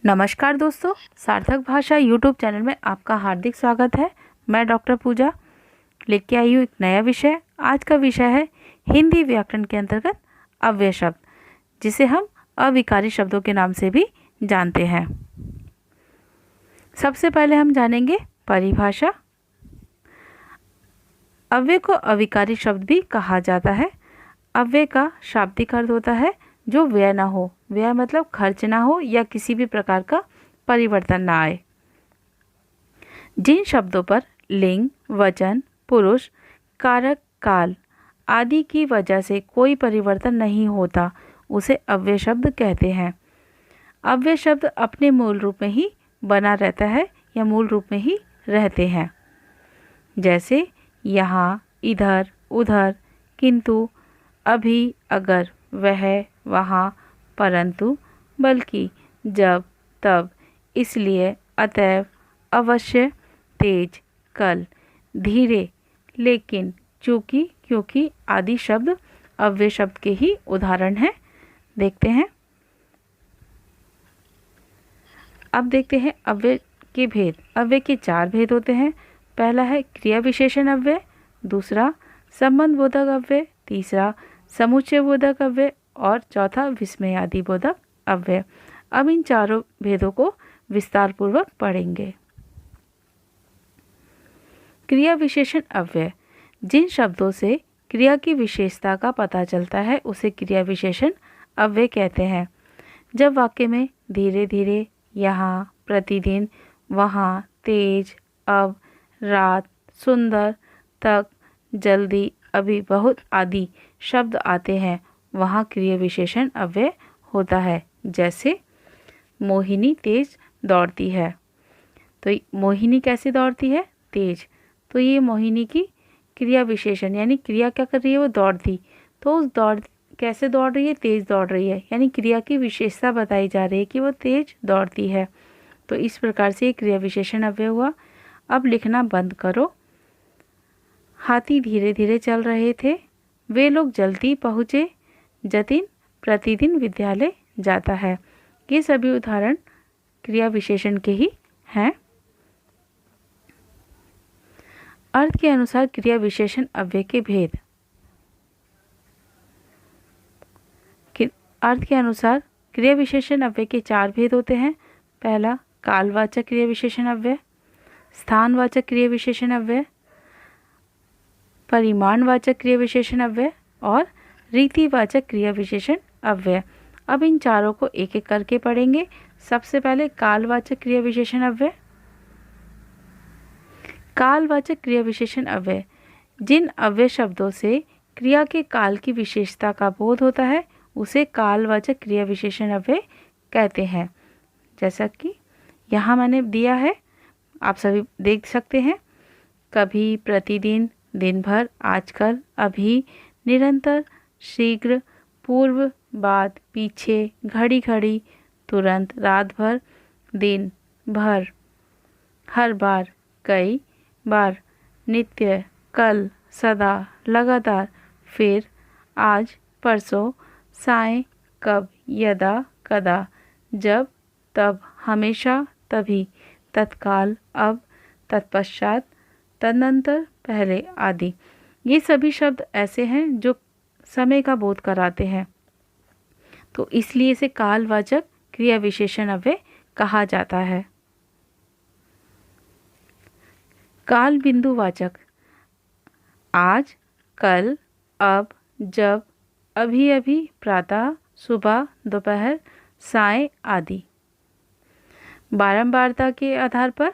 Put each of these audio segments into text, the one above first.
नमस्कार दोस्तों, सार्थक भाषा यूट्यूब चैनल में आपका हार्दिक स्वागत है। मैं डॉक्टर पूजा लेके आई हूँ एक नया विषय। आज का विषय है हिंदी व्याकरण के अंतर्गत अव्यय शब्द, जिसे हम अविकारी शब्दों के नाम से भी जानते हैं। सबसे पहले हम जानेंगे परिभाषा। अव्यय को अविकारी शब्द भी कहा जाता है। अव्यय का शाब्दिक अर्थ होता है जो व्यय ना हो। व्यय मतलब खर्च ना हो या किसी भी प्रकार का परिवर्तन ना आए। जिन शब्दों पर लिंग, वचन, पुरुष, कारक, काल आदि की वजह से कोई परिवर्तन नहीं होता उसे अव्यय शब्द कहते हैं। अव्यय शब्द अपने मूल रूप में ही बना रहता है या मूल रूप में ही रहते हैं। जैसे यहाँ, इधर, उधर, किंतु, अभी, अगर, वह, वहाँ, परंतु, बल्कि, जब, तब, इसलिए, अतएव, अवश्य, तेज, कल, धीरे, लेकिन, चूंकि, क्योंकि आदि शब्द अव्यय शब्द के ही उदाहरण हैं। देखते हैं। अब देखते हैं अव्यय के भेद। अव्यय के 4 भेद होते हैं। पहला है क्रिया विशेषण अव्यय, दूसरा संबंध बोधक अव्यय, तीसरा समुच्चय बोधक अव्यय और चौथा विस्मयादि बोधक अव्यय। अब इन चारों भेदों को विस्तार पूर्वक पढ़ेंगे। क्रिया विशेषण अव्यय, जिन शब्दों से क्रिया की विशेषता का पता चलता है उसे क्रिया विशेषण अव्यय कहते हैं। जब वाक्य में धीरे धीरे, यहाँ, प्रतिदिन, वहाँ, तेज, अब, रात, सुंदर, तक, जल्दी, अभी, बहुत आदि शब्द आते हैं वहाँ क्रिया विशेषण अव्यय होता है। जैसे मोहिनी तेज दौड़ती है, तो मोहिनी कैसे दौड़ती है? तेज। तो ये मोहिनी की क्रिया विशेषण, यानी क्रिया क्या कर रही है? वो दौड़ती। तो उस दौड़ कैसे दौड़ रही है? तेज दौड़ रही है, यानी क्रिया की विशेषता बताई जा रही है कि वो तेज दौड़ती है। तो इस प्रकार से क्रिया विशेषण अव्यय हुआ। अब लिखना बंद करो। हाथी धीरे धीरे चल रहे थे, वे लोग जल्दी पहुँचे, जतिन प्रतिदिन विद्यालय जाता है। ये सभी उदाहरण क्रिया विशेषण के ही हैं। अर्थ के अनुसार क्रिया विशेषण अव्यय के भेद। अर्थ के अनुसार क्रिया विशेषण अव्यय के 4 भेद होते हैं। पहला कालवाचक क्रिया विशेषण अव्यय, स्थानवाचक क्रिया विशेषण अव्यय, परिमाणवाचक क्रिया विशेषण अव्यय और रीतिवाचक क्रिया विशेषण अव्यय। अब इन चारों को एक एक करके पढ़ेंगे। सबसे पहले कालवाचक क्रिया विशेषण अव्यय। कालवाचक क्रिया विशेषण अव्यय, जिन अव्यय शब्दों से क्रिया के काल की विशेषता का बोध होता है उसे कालवाचक क्रिया विशेषण अव्यय कहते हैं। जैसा कि यहाँ मैंने दिया है, आप सभी देख सकते हैं। कभी, प्रतिदिन, दिन भर, आजकल, अभी, निरंतर, शीघ्र, पूर्व, बाद, पीछे, घड़ी घड़ी, तुरंत, रात भर, दिन भर, हर बार, कई बार, नित्य, कल, सदा, लगातार, फिर, आज, परसों, साय, कब, यदा, कदा, जब, तब, हमेशा, तभी, तत्काल, अब, तत्पश्चात, तदनंतर, पहले आदि। ये सभी शब्द ऐसे हैं जो समय का बोध कराते हैं, तो इसलिए इसे कालवाचक क्रिया विशेषण अव्यय कहा जाता है। काल बिंदुवाचक, आज, कल, अब, जब, अभी अभी, प्रातः, सुबह, दोपहर, साय आदि। बारंबारता के आधार पर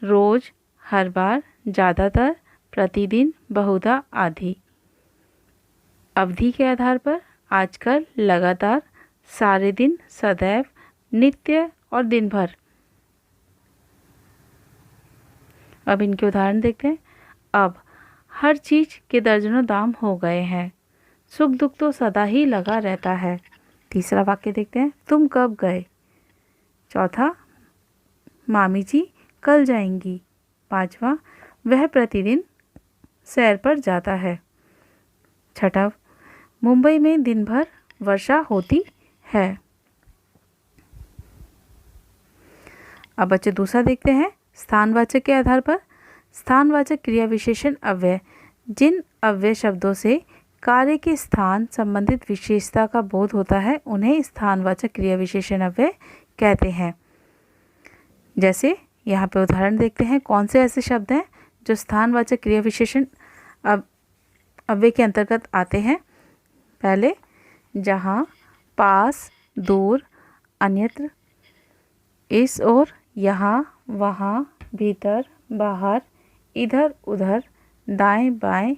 रोज, हर बार, ज़्यादातर, प्रतिदिन, बहुधा आदि। अवधि के आधार पर आजकल, लगातार, सारे दिन, सदैव, नित्य और दिन भर। अब इनके उदाहरण देखते हैं। अब हर चीज के दर्जनों दाम हो गए हैं, सुख दुख तो सदा ही लगा रहता है। तीसरा वाक्य देखते हैं। तुम कब गए? चौथा, मामी जी कल जाएंगी। पांचवा, वह प्रतिदिन सैर पर जाता है। छठा, मुंबई में दिन भर वर्षा होती है। अब बच्चे दूसरा देखते हैं, स्थानवाचक के आधार पर। स्थानवाचक क्रिया विशेषण अव्यय, जिन अव्यय शब्दों से कार्य के स्थान संबंधित विशेषता का बोध होता है उन्हें स्थानवाचक क्रिया विशेषण अव्यय कहते हैं। जैसे यहाँ पे उदाहरण देखते हैं, कौन से ऐसे शब्द हैं जो स्थानवाचक क्रिया विशेषण अव्यय के अंतर्गत आते हैं। पहले, जहाँ, पास, दूर, अन्यत्र, इस ओर, यहाँ, वहाँ, भीतर, बाहर, इधर उधर, दाएं बाएं,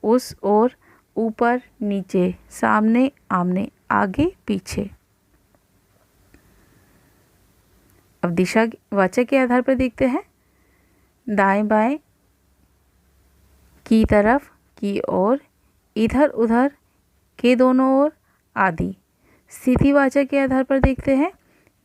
उस ओर, ऊपर नीचे, सामने आमने, आगे पीछे। अब दिशावाचक के आधार पर देखते हैं, दाएं बाएं, की तरफ, की ओर, इधर उधर, के दोनों ओर आदि। स्थितिवाचक के आधार पर देखते हैं,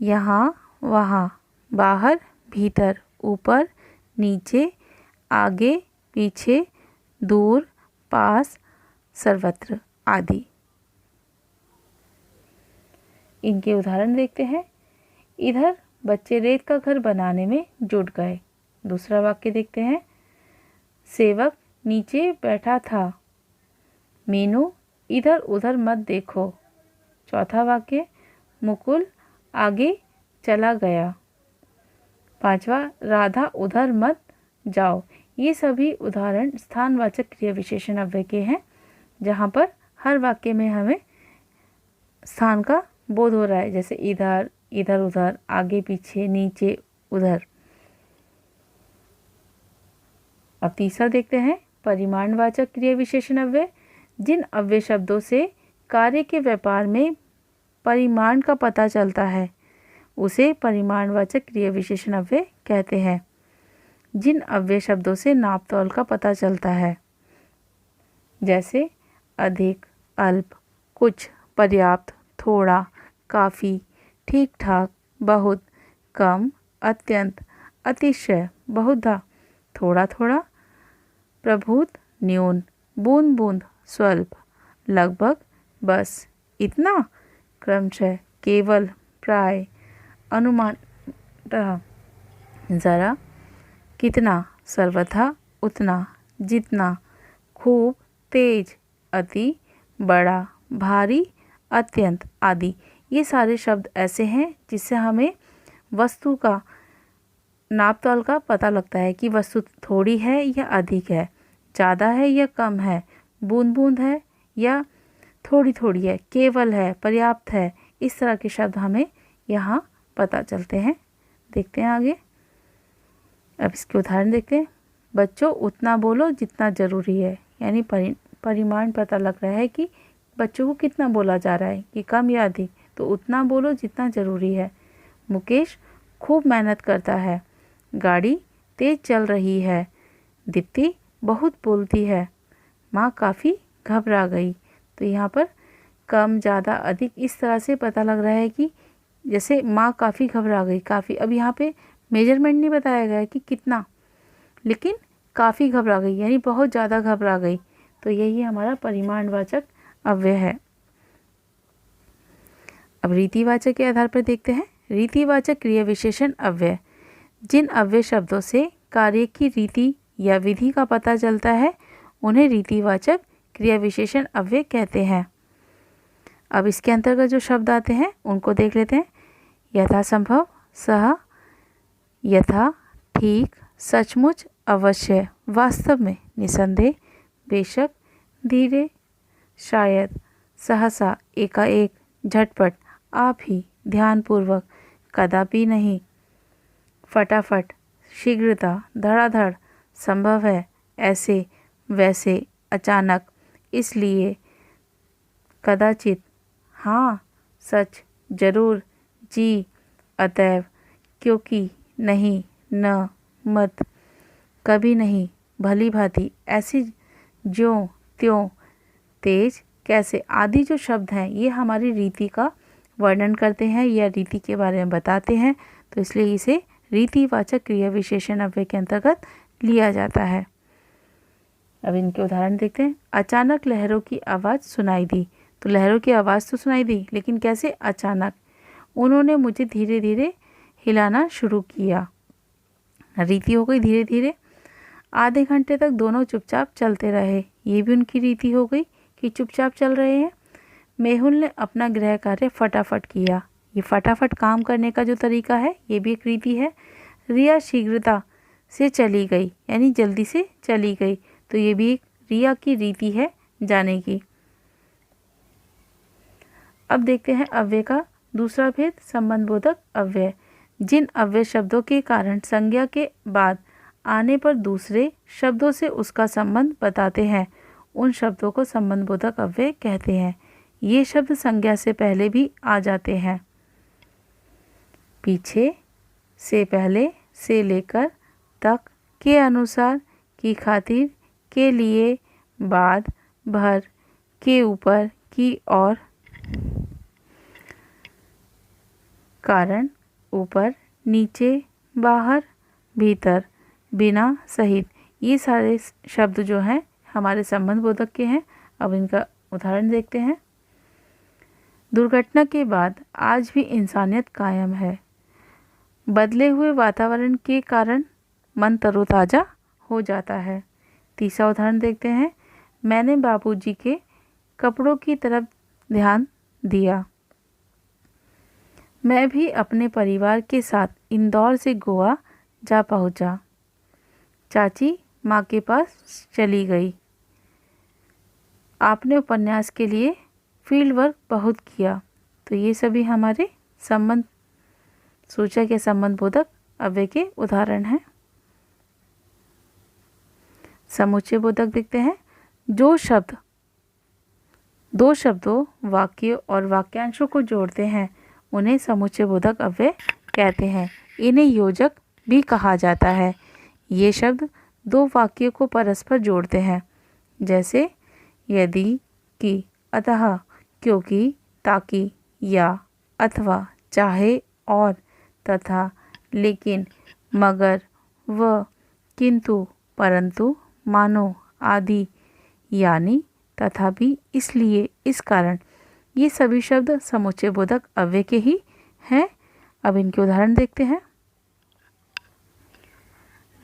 यहाँ, वहाँ, बाहर, भीतर, ऊपर नीचे, आगे पीछे, दूर, पास, सर्वत्र आदि। इनके उदाहरण देखते हैं, इधर बच्चे रेत का घर बनाने में जुट गए। दूसरा वाक्य देखते हैं, सेवक नीचे बैठा था। मीनू, इधर उधर मत देखो। चौथा वाक्य, मुकुल आगे चला गया। पांचवा, राधा उधर मत जाओ। ये सभी उदाहरण स्थानवाचक क्रिया विशेषण अव्यय के हैं, जहाँ पर हर वाक्य में हमें स्थान का बोध हो रहा है, जैसे इधर, इधर उधर, आगे पीछे, नीचे उधर। अब तीसरा देखते हैं, परिमाणवाचक क्रिया विशेषण अव्यय, जिन अव्यय शब्दों से कार्य के व्यापार में परिमाण का पता चलता है उसे परिमाणवाचक क्रिया विशेषण अव्यय कहते हैं। जिन अव्यय शब्दों से नाप तौल का पता चलता है, जैसे अधिक, अल्प, कुछ, पर्याप्त, थोड़ा, काफ़ी, ठीक ठाक, बहुत, कम, अत्यंत, अतिशय, बहुधा, थोड़ा थोड़ा, प्रभुत, न्यून, बूंद बूंद, स्वल्प, लगभग, बस, इतना, क्रमशः, केवल, प्राय, अनुमान, ज़रा, कितना, सर्वथा, उतना, जितना, खूब, तेज, अति, बड़ा, भारी, अत्यंत आदि। ये सारे शब्द ऐसे हैं जिससे हमें वस्तु का नाप तौल का पता लगता है कि वस्तु थोड़ी है या अधिक है, ज़्यादा है या कम है, बूंद बूंद है या थोड़ी थोड़ी है, केवल है, पर्याप्त है। इस तरह के शब्द हमें यहाँ पता चलते हैं। देखते हैं आगे। अब इसके उदाहरण देखते हैं। बच्चों उतना बोलो जितना ज़रूरी है, यानी परिमाण पता लग रहा है कि बच्चों को कितना बोला जा रहा है, कि कम या अधिक, तो उतना बोलो जितना ज़रूरी है। मुकेश खूब मेहनत करता है। गाड़ी तेज़ चल रही है। दीप्ति बहुत बोलती है। माँ काफ़ी घबरा गई। तो यहाँ पर कम, ज़्यादा, अधिक इस तरह से पता लग रहा है कि जैसे माँ काफ़ी घबरा गई, काफ़ी, अब यहाँ पे मेजरमेंट नहीं बताया गया है कि कितना, लेकिन काफ़ी घबरा गई यानी बहुत ज़्यादा घबरा गई। तो यही हमारा परिमाणवाचक अव्यय है। अब रीतिवाचक के आधार पर देखते हैं। रीतिवाचक क्रिया विशेषण अव्यय, जिन अव्यय शब्दों से कार्य की रीति या विधि का पता चलता है उन्हें रीतिवाचक क्रिया विशेषण अव्यय कहते हैं। अब इसके अंतर्गत जो शब्द आते हैं उनको देख लेते हैं। यथासंभव, सह, यथा, ठीक, सचमुच, अवश्य, वास्तव में, निसंदेह, बेशक, धीरे, शायद, सहसा, एकाएक, झटपट, आप ही, ध्यानपूर्वक, कदापि नहीं, फटाफट, शीघ्रता, धड़ाधड़, संभव है, ऐसे, वैसे, अचानक, इसलिए, कदाचित, हाँ, सच, जरूर, जी, अतएव, क्योंकि, नहीं, न, मत, कभी नहीं, भली भांति, ऐसी, ज्यों त्यों, तेज, कैसे आदि जो शब्द हैं ये हमारी रीति का वर्णन करते हैं या रीति के बारे में बताते हैं, तो इसलिए इसे रीतिवाचक क्रिया विशेषण अव्यय के अंतर्गत लिया जाता है। अब इनके उदाहरण देखते हैं। अचानक लहरों की आवाज़ सुनाई दी। तो लहरों की आवाज़ तो सुनाई दी, लेकिन कैसे? अचानक। उन्होंने मुझे धीरे धीरे हिलाना शुरू किया। रीति हो गई धीरे धीरे। आधे घंटे तक दोनों चुपचाप चलते रहे। ये भी उनकी रीति हो गई कि चुपचाप चल रहे हैं। मेहुल ने अपना गृह कार्य फटाफट किया। ये फटाफट काम करने का जो तरीका है ये भी एक रीति है। रिया शीघ्रता से चली गई, यानी जल्दी से चली गई, तो ये भी एक रिया की रीति है जाने की। अब देखते हैं अव्यय का दूसरा भेद, संबंधबोधक अव्यय। जिन अव्यय शब्दों के कारण संज्ञा के बाद आने पर दूसरे शब्दों से उसका संबंध बताते हैं, उन शब्दों को संबंधबोधक अव्यय कहते हैं। ये शब्द संज्ञा से पहले भी आ जाते हैं। पीछे, से पहले, से लेकर, तक, के अनुसार, की खातिर, के लिए, बाद, भर, के ऊपर, की और, कारण, ऊपर, नीचे, बाहर, भीतर, बिना, सहित, ये सारे शब्द जो हैं हमारे संबंधबोधक के हैं। अब इनका उदाहरण देखते हैं। दुर्घटना के बाद आज भी इंसानियत कायम है। बदले हुए वातावरण के कारण मन तरोताज़ा हो जाता है। तीसरा उदाहरण देखते हैं। मैंने बाबूजी के कपड़ों की तरफ ध्यान दिया। मैं भी अपने परिवार के साथ इंदौर से गोवा जा पहुंचा। चाची माँ के पास चली गई। आपने उपन्यास के लिए फील्ड वर्क बहुत किया। तो ये सभी हमारे संबंध सूचक या संबंधबोधक अव्यय के उदाहरण हैं। समुच्चय बोधक देखते हैं। जो शब्द दो शब्दों, वाक्य और वाक्यांशों को जोड़ते हैं उन्हें समुच्चय बोधक अव्यय कहते हैं। इन्हें योजक भी कहा जाता है। ये शब्द दो वाक्यों को परस्पर जोड़ते हैं, जैसे यदि, कि, अतः, क्योंकि, ताकि, या, अथवा, चाहे, और, तथा, लेकिन, मगर, व, किंतु, परंतु, मानो, आदि, यानी, तथापि, इसलिए, इस कारण, ये सभी शब्द समुच्चय बोधक अव्यय के ही हैं। अब इनके उदाहरण देखते हैं।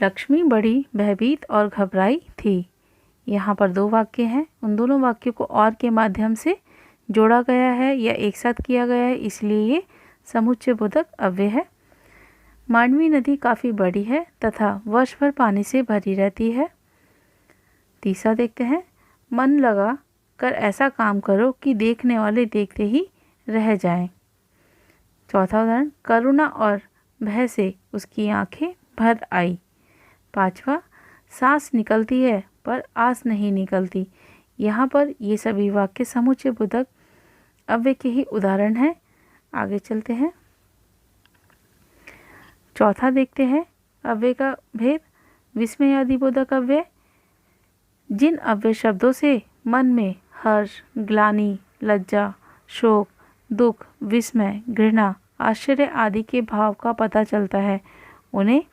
लक्ष्मी बड़ी भयभीत और घबराई थी। यहाँ पर दो वाक्य हैं। उन दोनों वाक्यों को और के माध्यम से जोड़ा गया है या एक साथ किया गया है, इसलिए ये समुच्चय बोधक अव्यय है। मांडवी नदी काफ़ी बड़ी है तथा वर्ष भर पानी से भरी रहती है। तीसरा देखते हैं। मन लगा कर ऐसा काम करो कि देखने वाले देखते ही रह जाएं। चौथा उदाहरण। करुणा और भय से उसकी आंखें भर आई। पांचवा। सांस निकलती है पर आस नहीं निकलती। यहाँ पर ये सभी वाक्य समुच्चय बोधक अव्यय के ही उदाहरण हैं। आगे चलते हैं। चौथा देखते हैं अव्यय का भेद, विस्मयादि बोधक अव्यय। जिन अव्यय शब्दों से मन में हर्ष, ग्लानि, लज्जा, शोक, दुख, विस्मय, घृणा, आश्चर्य आदि के भाव का पता चलता है उन्हें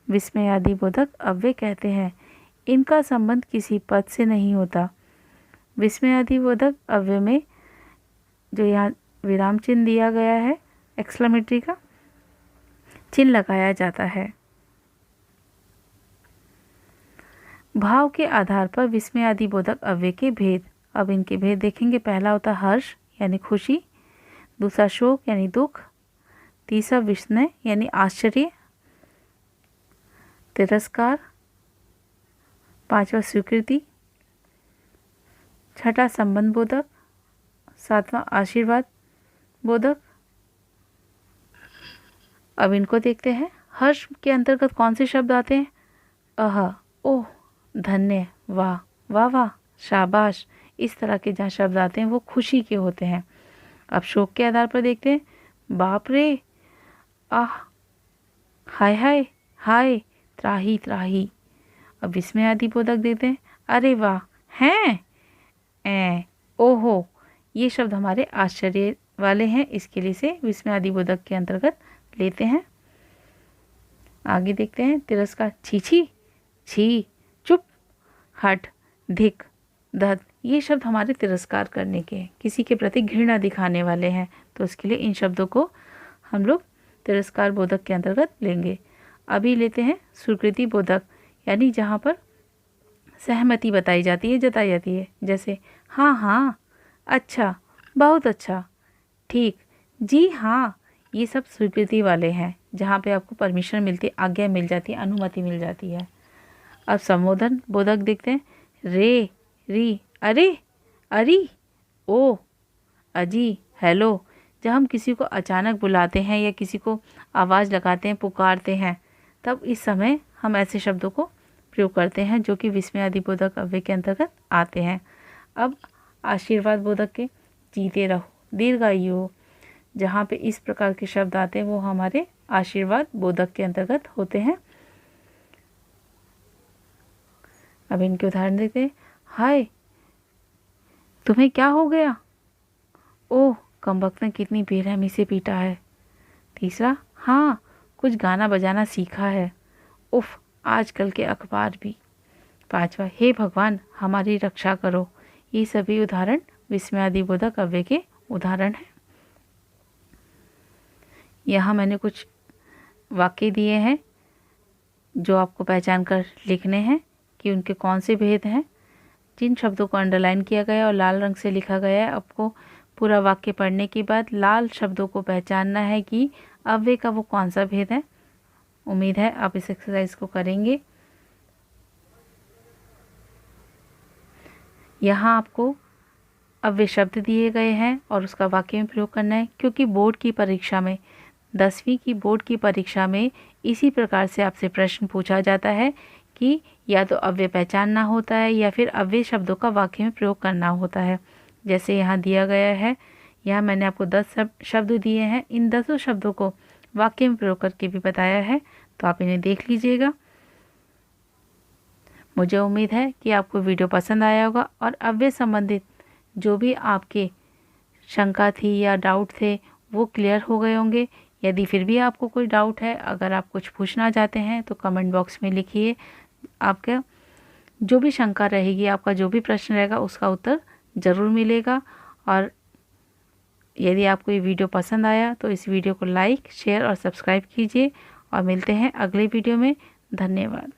विस्मयादि बोधक अव्यय कहते हैं। इनका संबंध किसी पद से नहीं होता। विस्मयादि बोधक अव्यय में जो यहाँ विराम चिन्ह दिया गया है, एक्सक्लेमेटरी का चिन्ह लगाया जाता है। भाव के आधार पर विस्मयादि बोधक अव्यय के भेद। अब इनके भेद देखेंगे। पहला होता है हर्ष यानी खुशी, दूसरा शोक यानी दुख, तीसरा विस्मय यानी आश्चर्य, तिरस्कार, पांचवा स्वीकृति, छठा संबंध बोधक, सातवां आशीर्वाद बोधक। अब इनको देखते हैं। हर्ष के अंतर्गत कौन से शब्द आते हैं? अह, ओह, धन्य, वाह, वाह वाह, शाबाश, इस तरह के जहाँ शब्द आते हैं वो खुशी के होते हैं। अब शोक के आधार पर देखते हैं। बाप रे, आह, हाय हाय, हाय, त्राही त्राही। अब विस्मयादि बोधक देते हैं। अरे वाह, हैं, ओहो, ये शब्द हमारे आश्चर्य वाले हैं, इसके लिए से विस्मयादि बोधक के अंतर्गत लेते हैं। आगे देखते हैं। तिरस्कार, छी छी, छी, चुप, हट, धिक, दद, ये शब्द हमारे तिरस्कार करने के, किसी के प्रति घृणा दिखाने वाले हैं, तो उसके लिए इन शब्दों को हम लोग तिरस्कार बोधक के अंतर्गत लेंगे। अभी लेते हैं स्वीकृति बोधक, यानी जहाँ पर सहमति बताई जाती है, जताई जाती है। जैसे हाँ हाँ, अच्छा, बहुत अच्छा, ठीक, जी हाँ, ये सब स्वीकृति वाले हैं, जहाँ पे आपको परमिशन मिलती है, आज्ञा मिल जाती है, अनुमति मिल जाती है। अब संबोधन बोधक देखते हैं। रे, री, अरे, अरी, ओ, अजी, हेलो। जब हम किसी को अचानक बुलाते हैं या किसी को आवाज़ लगाते हैं, पुकारते हैं, तब इस समय हम ऐसे शब्दों को प्रयोग करते हैं जो कि विस्मय आदि बोधक अव्यय के अंतर्गत आते हैं। अब आशीर्वाद बोधक के जीते रहो, दीर्घायु हो, जहाँ पे इस प्रकार के शब्द आते हैं वो हमारे आशीर्वाद बोधक के अंतर्गत होते हैं। अब इनके उदाहरण देखते हैं। हाय, तुम्हें क्या हो गया? ओह, कमबख्त ने कितनी बेरहमी से पीटा है। तीसरा, हाँ, कुछ गाना बजाना सीखा है। उफ, आजकल के अखबार भी। पांचवा, हे भगवान, हमारी रक्षा करो। ये सभी उदाहरण विस्मयादिबोधक अव्यय के उदाहरण हैं। यहाँ मैंने कुछ वाक्य दिए हैं जो आपको पहचान कर लिखने हैं कि उनके कौन से भेद हैं। जिन शब्दों को अंडरलाइन किया गया और लाल रंग से लिखा गया है, आपको पूरा वाक्य पढ़ने के बाद लाल शब्दों को पहचानना है कि अव्यय का वो कौन सा भेद है। उम्मीद है आप इस एक्सरसाइज को करेंगे। यहाँ आपको अव्यय शब्द दिए गए हैं और उसका वाक्य में प्रयोग करना है, क्योंकि बोर्ड की परीक्षा में 10वीं की बोर्ड की परीक्षा में इसी प्रकार से आपसे प्रश्न पूछा जाता है कि या तो अव्यय पहचानना होता है या फिर अव्यय शब्दों का वाक्य में प्रयोग करना होता है। जैसे यहाँ दिया गया है, यहाँ मैंने आपको 10 शब्द दिए हैं, इन 10 शब्दों को वाक्य में प्रयोग करके भी बताया है, तो आप इन्हें देख लीजिएगा। मुझे उम्मीद है कि आपको वीडियो पसंद आया होगा और अव्यय संबंधित जो भी आपके शंका थी या डाउट थे वो क्लियर हो गए होंगे। यदि फिर भी आपको कोई डाउट है, अगर आप कुछ पूछना चाहते हैं तो कमेंट बॉक्स में लिखिए। आपका जो भी शंका रहेगी, आपका जो भी प्रश्न रहेगा, उसका उत्तर ज़रूर मिलेगा। और यदि आपको ये वीडियो पसंद आया तो इस वीडियो को लाइक, शेयर और सब्सक्राइब कीजिए और मिलते हैं अगले वीडियो में। धन्यवाद।